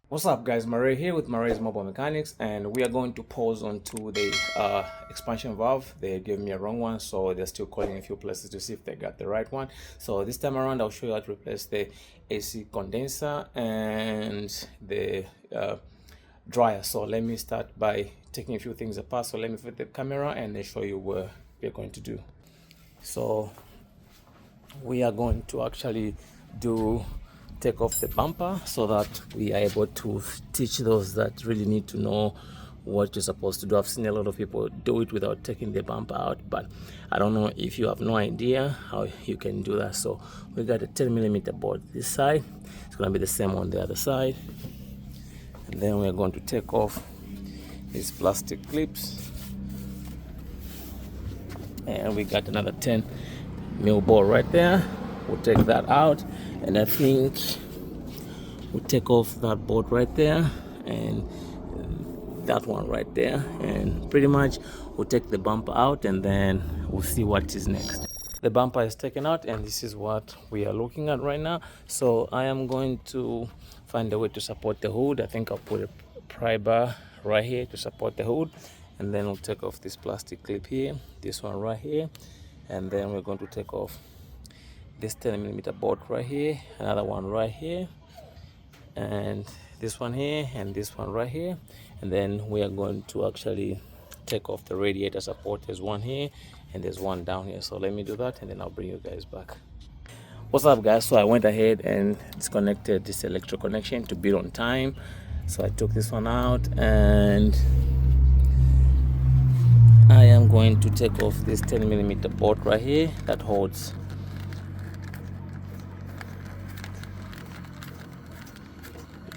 What's up, guys? Marais here with Marai's Mobile Mechanics, and we are going to pause onto the expansion valve. They gave me a wrong one, so they're still calling a few places to see if they got the right one. So this time around, I'll show you how to replace the AC condenser and the dryer. So let me start by taking a few things apart. So let me fit the camera and then show you what we're going to do. So we are going to actually take off the bumper so that we are able to teach those that really need to know what you're supposed to do. I've seen a lot of people do it without taking the bumper out, but I don't know if you have no idea how you can do that. So we got a 10mm board this side. It's going to be the same on the other side, and then we're going to take off these plastic clips, and we got another 10mm board right there. We'll take that out, and I think we'll take off that board right there and that one right there, and pretty much we'll take the bumper out and then we'll see what is next. The bumper is taken out, and this is what we are looking at right now. So I am going to find a way to support the hood. I think I'll put a pry bar right here to support the hood, and then we'll take off this plastic clip here, this one right here, and then we're going to take off this 10mm board right here, another one right here, and this one here, and this one right here, and then we are going to actually take off the radiator support. There's one here and there's one down here. So let me do that and then I'll bring you guys back. What's up, guys? So I went ahead and disconnected this electrical connection to build on time. So I took this one out and I am going to take off this 10mm board right here that holds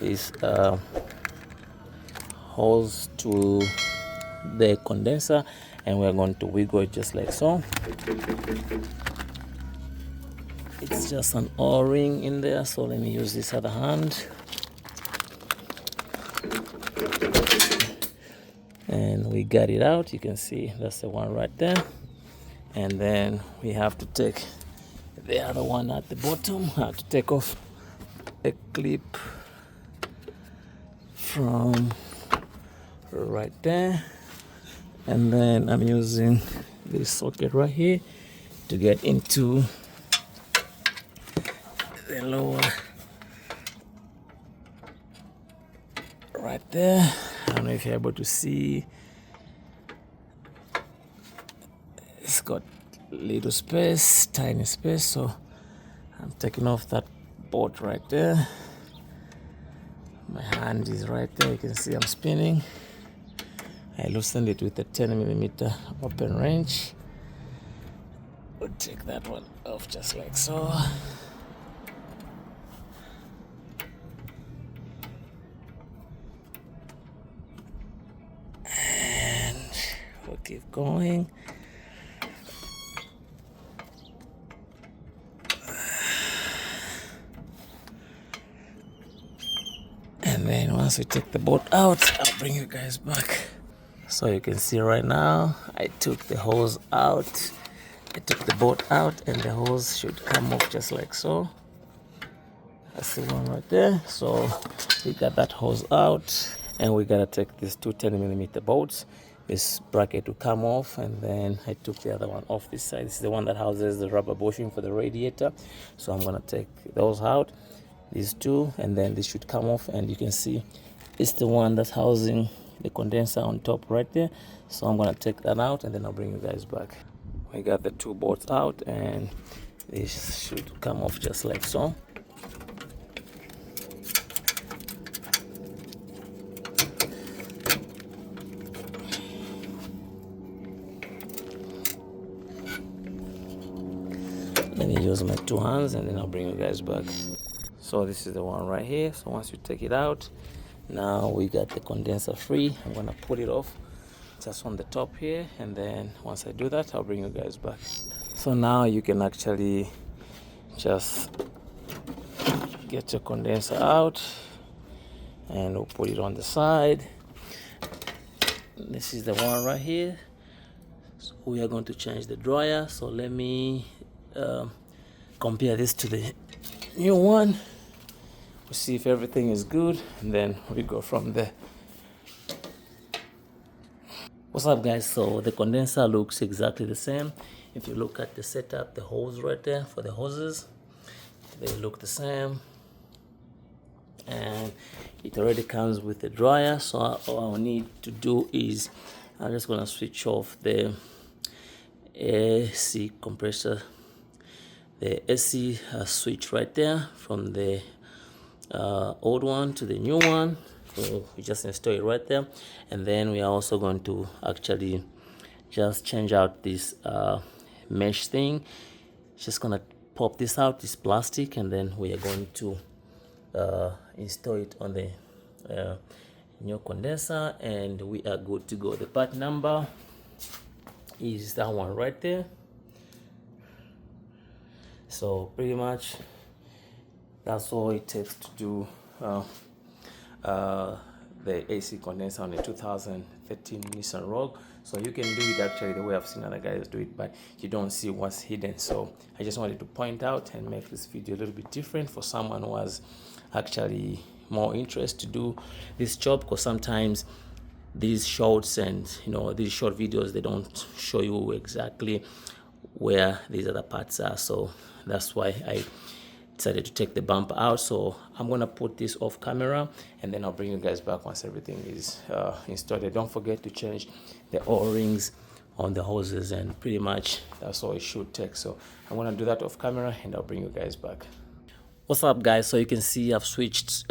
this hose to the condenser, and we're going to wiggle it just like so. It's just an O-ring in there, so let me use this other hand, and we got it out. You can see that's the one right there, and then we have to take the other one at the bottom. I have to take off a clip from right there, and then I'm using this socket right here to get into the lower right there. I don't know if you're able to see, it's got little space, tiny space, so I'm taking off that board right there. My hand is right there, you can see I'm spinning. I loosened it with a 10mm open wrench. We'll take that one off just like so. And we'll keep going. And then once we take the bolt out, I'll bring you guys back. So you can see right now, I took the hose out. I took the bolt out, and the hose should come off just like so. That's the one right there. So we got that hose out, and we gotta take these two 10mm bolts. This bracket to come off, and then I took the other one off this side. This is the one that houses the rubber bushing for the radiator. So I'm gonna take those out, these two, and then this should come off, and you can see it's the one that's housing the condenser on top right there. So I'm gonna take that out and then I'll bring you guys back. We got the two bolts out, and this should come off just like so. Let me use my two hands and then I'll bring you guys back. So this is the one right here. So once you take it out, now we got the condenser free. I'm gonna pull it off just on the top here, and then once I do that, I'll bring you guys back. So now you can actually just get your condenser out, and we'll put it on the side. This is the one right here. So we are going to change the dryer. So let me compare this to the new one. we see if everything is good, and then we go from there. What's up, guys? So the condenser looks exactly the same. If you look at the setup, the hose right there for the hoses, they look the same, and it already comes with a dryer. So all I need to do is I'm just gonna switch off the AC compressor, the AC switch right there from the old one to the new one. So we just install it right there, and then we are also going to actually just change out this mesh thing. Just gonna pop this out, this plastic, and then we are going to install it on the new condenser, and we are good to go. The part number is that one right there. So pretty much that's all it takes to do the AC condenser on the 2013 Nissan Rogue. So you can do it actually the way I've seen other guys do it, but you don't see what's hidden. So I just wanted to point out and make this video a little bit different for someone who has actually more interest to do this job, because sometimes these shorts and these short videos, they don't show you exactly where these other parts are. So that's why I decided to take the bumper out. So I'm gonna put this off camera, and then I'll bring you guys back once everything is installed. Don't forget to change the O-rings on the hoses, and pretty much that's all it should take. So I'm gonna do that off camera, and I'll bring you guys back. What's up, guys? So you can see I've switched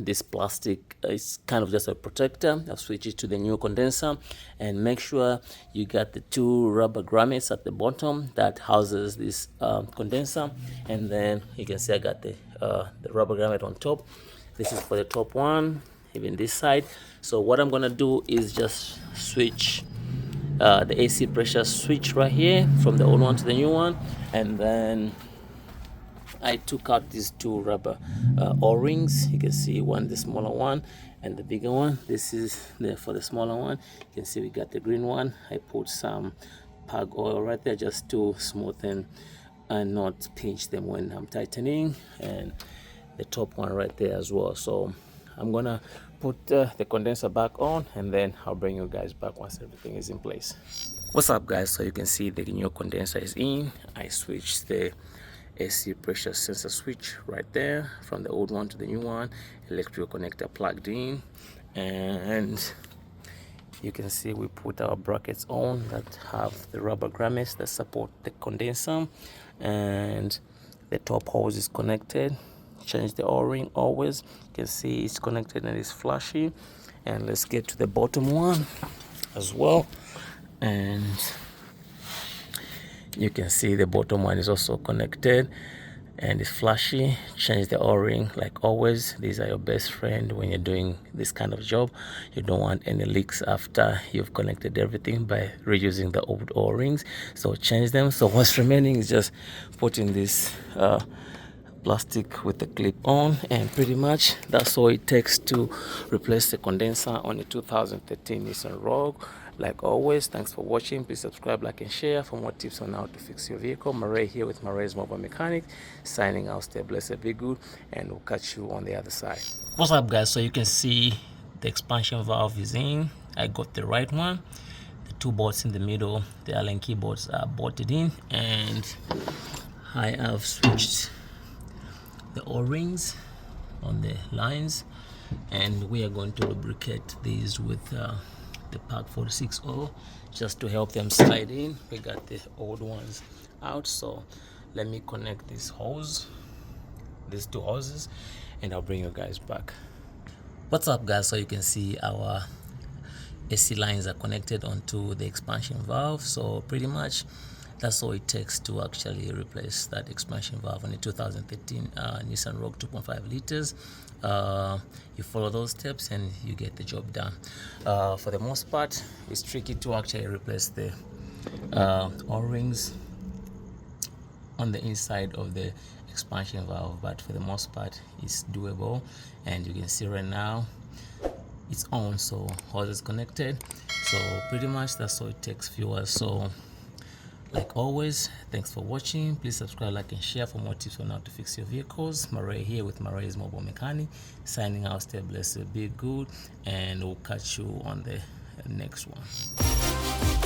this plastic, it's kind of just a protector. I've switched it to the new condenser, and make sure you got the two rubber grommets at the bottom that houses this condenser, and then you can see I got the rubber grommet on top. This is for the top one, even this side. So what I'm gonna do is just switch the AC pressure switch right here from the old one to the new one, and then I took out these two rubber O-rings. You can see one, the smaller one, and the bigger one. This is for the smaller one. You can see we got the green one. I put some pug oil right there just to smoothen and not pinch them when I'm tightening, and the top one right there as well. So I'm gonna put the condenser back on, and then I'll bring you guys back once everything is in place. What's up, guys? So you can see the new condenser is in. I switched the AC pressure sensor switch right there from the old one to the new one. Electrical connector plugged in, and you can see we put our brackets on that have the rubber grommets that support the condenser, and the top hose is connected. Change the O-ring always. You can see it's connected and it's flashy. And let's get to the bottom one as well, and you can see the bottom one is also connected and it's flashy. Change the O-ring like always. These are your best friend when you're doing this kind of job. You don't want any leaks after you've connected everything by reusing the old O-rings, so change them. So what's remaining is just putting this plastic with the clip on, and pretty much that's all it takes to replace the condenser on the 2013 Nissan Rogue. Like always, thanks for watching. Please subscribe, like, and share for more tips on how to fix your vehicle. Marais here with Marai's Mobile Mechanic, signing out. Stay blessed, be good, and we'll catch you on the other side. What's up, guys? So you can see the expansion valve is in. I got the right one. The two bolts in the middle, the Allen keyboards are bolted in, and I have switched the O-rings on the lines, and we are going to lubricate these with the Pack 46 oil just to help them slide in. We got the old ones out, so let me connect these two hoses, and I'll bring you guys back. What's up, guys? So you can see our AC lines are connected onto the expansion valve. So pretty much that's all it takes to actually replace that expansion valve on the 2013 Nissan Rogue 2.5 liters. You follow those steps and you get the job done. For the most part, it's tricky to actually replace the O-rings on the inside of the expansion valve, but for the most part it's doable, and you can see right now it's on, so hose is connected. So pretty much that's all it takes, viewers. So Like always, thanks for watching. Please subscribe, like, and share for more tips on how to fix your vehicles. Murray here with Murray's Mobile Mechanic, signing out. Stay blessed, be good, and we'll catch you on the next one.